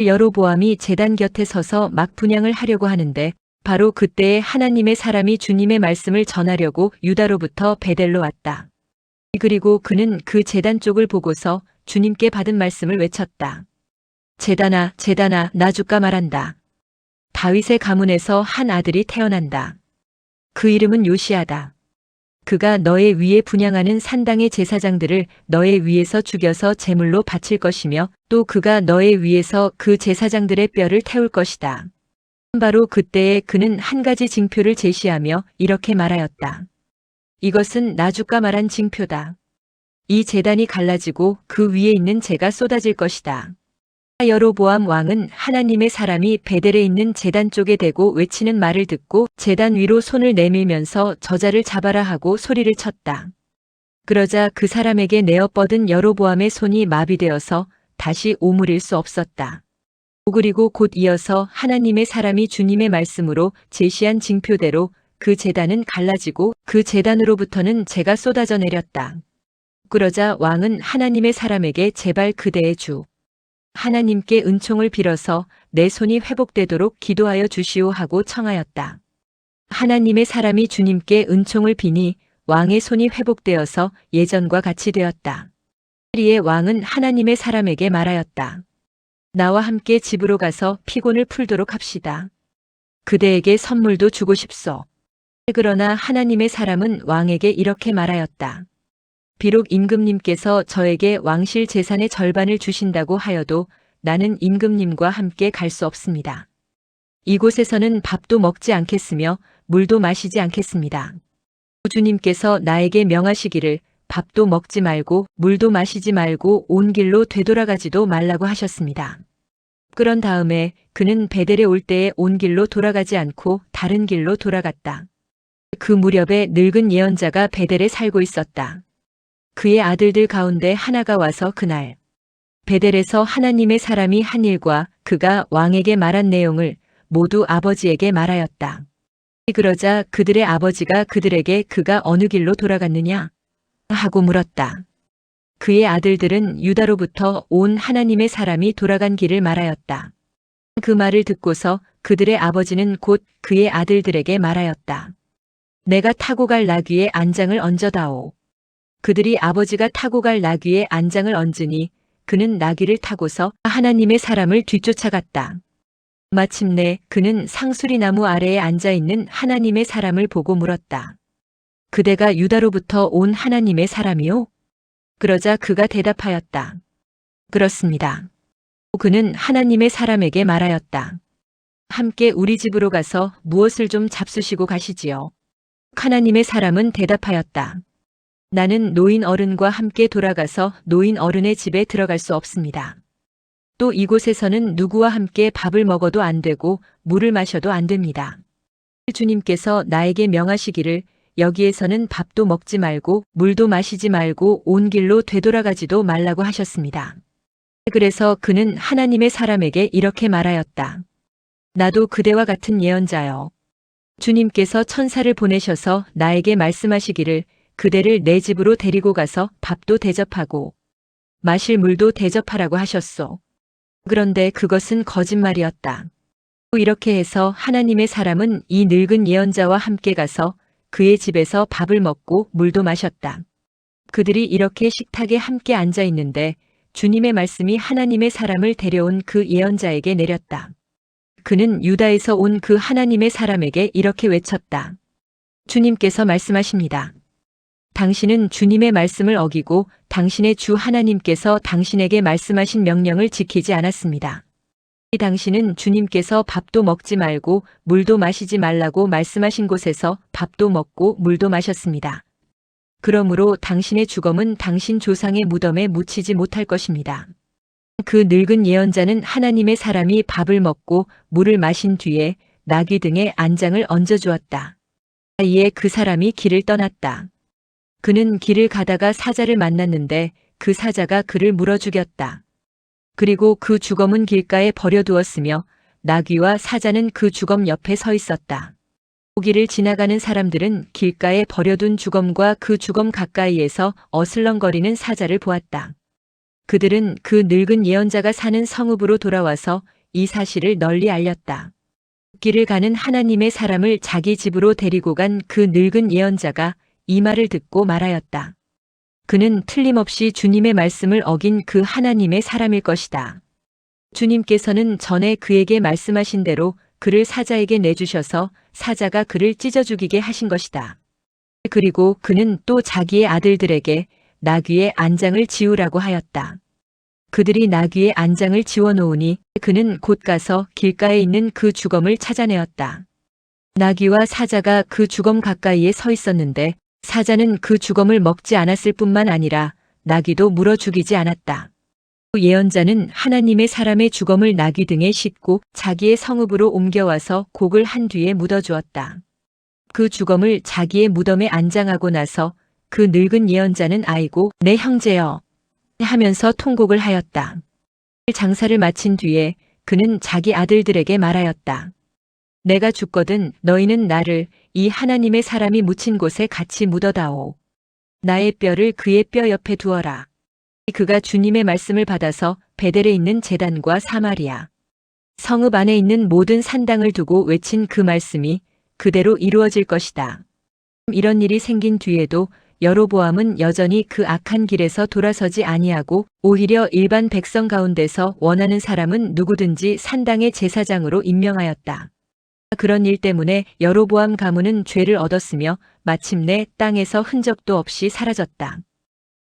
여로보암이 제단 곁에 서서 막 분향을 하려고 하는데 바로 그때에 하나님의 사람이 주님의 말씀을 전하려고 유다로부터 베델로 왔다. 그리고 그는 그 제단 쪽을 보고서 주님께 받은 말씀을 외쳤다. 제단아, 제단아, 나 주가 말한다. 다윗의 가문에서 한 아들이 태어난다. 그 이름은 요시야다. 그가 너의 위에 분향하는 산당의 제사장들을 너의 위에서 죽여서 제물로 바칠 것이며 또 그가 너의 위에서 그 제사장들의 뼈를 태울 것이다. 바로 그때에 그는 한 가지 징표를 제시하며 이렇게 말하였다. 이것은 나주가 말한 징표다. 이 제단이 갈라지고 그 위에 있는 재가 쏟아질 것이다. 여로보암 왕은 하나님의 사람이 베델에 있는 제단 쪽에 대고 외치는 말을 듣고 제단 위로 손을 내밀면서 저자를 잡아라 하고 소리를 쳤다. 그러자 그 사람에게 내어 뻗은 여로보암의 손이 마비되어서 다시 오므릴 수 없었다. 그리고 곧 이어서 하나님의 사람이 주님의 말씀으로 제시한 징표대로 그 제단은 갈라지고 그 제단으로부터는 재가 쏟아져 내렸다. 그러자 왕은 하나님의 사람에게 제발 그대의 주 하나님께 은총을 빌어서 내 손이 회복되도록 기도하여 주시오 하고 청하였다. 하나님의 사람이 주님께 은총을 비니 왕의 손이 회복되어서 예전과 같이 되었다. 이에 왕은 하나님의 사람에게 말하였다. 나와 함께 집으로 가서 피곤을 풀도록 합시다. 그대에게 선물도 주고 싶소. 그러나 하나님의 사람은 왕에게 이렇게 말하였다. 비록 임금님께서 저에게 왕실 재산의 절반을 주신다고 하여도 나는 임금님과 함께 갈 수 없습니다. 이곳에서는 밥도 먹지 않겠으며 물도 마시지 않겠습니다. 주님께서 나에게 명하시기를 밥도 먹지 말고 물도 마시지 말고 온 길로 되돌아가지도 말라고 하셨습니다. 그런 다음에 그는 베델에 올 때에 온 길로 돌아가지 않고 다른 길로 돌아갔다. 그 무렵에 늙은 예언자가 베델에 살고 있었다. 그의 아들들 가운데 하나가 와서 그날 베델에서 하나님의 사람이 한 일과 그가 왕에게 말한 내용을 모두 아버지에게 말하였다. 그러자 그들의 아버지가 그들에게 그가 어느 길로 돌아갔느냐 하고 물었다. 그의 아들들은 유다로부터 온 하나님의 사람이 돌아간 길을 말하였다. 그 말을 듣고서 그들의 아버지는 곧 그의 아들들에게 말하였다. 내가 타고 갈 나귀에 안장을 얹어다오. 그들이 아버지가 타고 갈 나귀에 안장을 얹으니 그는 나귀를 타고서 하나님의 사람을 뒤쫓아갔다. 마침내 그는 상수리 나무 아래에 앉아있는 하나님의 사람을 보고 물었다. 그대가 유다로부터 온 하나님의 사람이요? 그러자 그가 대답하였다. 그렇습니다. 그는 하나님의 사람에게 말하였다. 함께 우리 집으로 가서 무엇을 좀 잡수시고 가시지요. 하나님의 사람은 대답하였다. 나는 노인 어른과 함께 돌아가서 노인 어른의 집에 들어갈 수 없습니다. 또 이곳에서는 누구와 함께 밥을 먹어도 안 되고 물을 마셔도 안 됩니다. 주님께서 나에게 명하시기를 여기에서는 밥도 먹지 말고 물도 마시지 말고 온 길로 되돌아가지도 말라고 하셨습니다. 그래서 그는 하나님의 사람에게 이렇게 말하였다. 나도 그대와 같은 예언자여. 주님께서 천사를 보내셔서 나에게 말씀하시기를 그대를 내 집으로 데리고 가서 밥도 대접하고 마실 물도 대접하라고 하셨소. 그런데 그것은 거짓말이었다. 이렇게 해서 하나님의 사람은 이 늙은 예언자와 함께 가서 그의 집에서 밥을 먹고 물도 마셨다. 그들이 이렇게 식탁에 함께 앉아 있는데 주님의 말씀이 하나님의 사람을 데려온 그 예언자에게 내렸다. 그는 유다에서 온 그 하나님의 사람에게 이렇게 외쳤다. 주님께서 말씀하십니다. 당신은 주님의 말씀을 어기고 당신의 주 하나님께서 당신에게 말씀하신 명령을 지키지 않았습니다. 당신은 주님께서 밥도 먹지 말고 물도 마시지 말라고 말씀하신 곳에서 밥도 먹고 물도 마셨습니다. 그러므로 당신의 죽음은 당신 조상의 무덤에 묻히지 못할 것입니다. 그 늙은 예언자는 하나님의 사람이 밥을 먹고 물을 마신 뒤에 나귀 등에 안장을 얹어주었다. 이에 그 사람이 길을 떠났다. 그는 길을 가다가 사자를 만났는데 그 사자가 그를 물어 죽였다. 그리고 그 주검은 길가에 버려두었으며 나귀와 사자는 그 주검 옆에 서 있었다. 길을 지나가는 사람들은 길가에 버려둔 주검과 그 주검 가까이에서 어슬렁거리는 사자를 보았다. 그들은 그 늙은 예언자가 사는 성읍으로 돌아와서 이 사실을 널리 알렸다. 길을 가는 하나님의 사람을 자기 집으로 데리고 간 그 늙은 예언자가 이 말을 듣고 말하였다. 그는 틀림없이 주님의 말씀을 어긴 그 하나님의 사람일 것이다. 주님께서는 전에 그에게 말씀하신 대로 그를 사자에게 내주셔서 사자가 그를 찢어 죽이게 하신 것이다. 그리고 그는 또 자기의 아들들에게 나귀의 안장을 지우라고 하였다. 그들이 나귀의 안장을 지워놓으니 그는 곧 가서 길가에 있는 그 주검을 찾아내었다. 나귀와 사자가 그 주검 가까이에 서 있었는데 사자는 그 주검을 먹지 않았을 뿐만 아니라 나귀도 물어 죽이지 않았다. 예언자는 하나님의 사람의 주검을 나귀 등에 싣고 자기의 성읍으로 옮겨와서 곡을 한 뒤에 묻어주었다. 그 주검을 자기의 무덤에 안장하고 나서 그 늙은 예언자는 아이고 내 형제여 하면서 통곡을 하였다. 장사를 마친 뒤에 그는 자기 아들들에게 말하였다. 내가 죽거든 너희는 나를 이 하나님의 사람이 묻힌 곳에 같이 묻어다오. 나의 뼈를 그의 뼈 옆에 두어라. 그가 주님의 말씀을 받아서 베델에 있는 제단과 사마리아 성읍 안에 있는 모든 산당을 두고 외친 그 말씀이 그대로 이루어질 것이다. 이런 일이 생긴 뒤에도 여로보암은 여전히 그 악한 길에서 돌아서지 아니하고 오히려 일반 백성 가운데서 원하는 사람은 누구든지 산당의 제사장으로 임명하였다. 그런 일 때문에 여로보암 가문은 죄를 얻었으며 마침내 땅에서 흔적도 없이 사라졌다.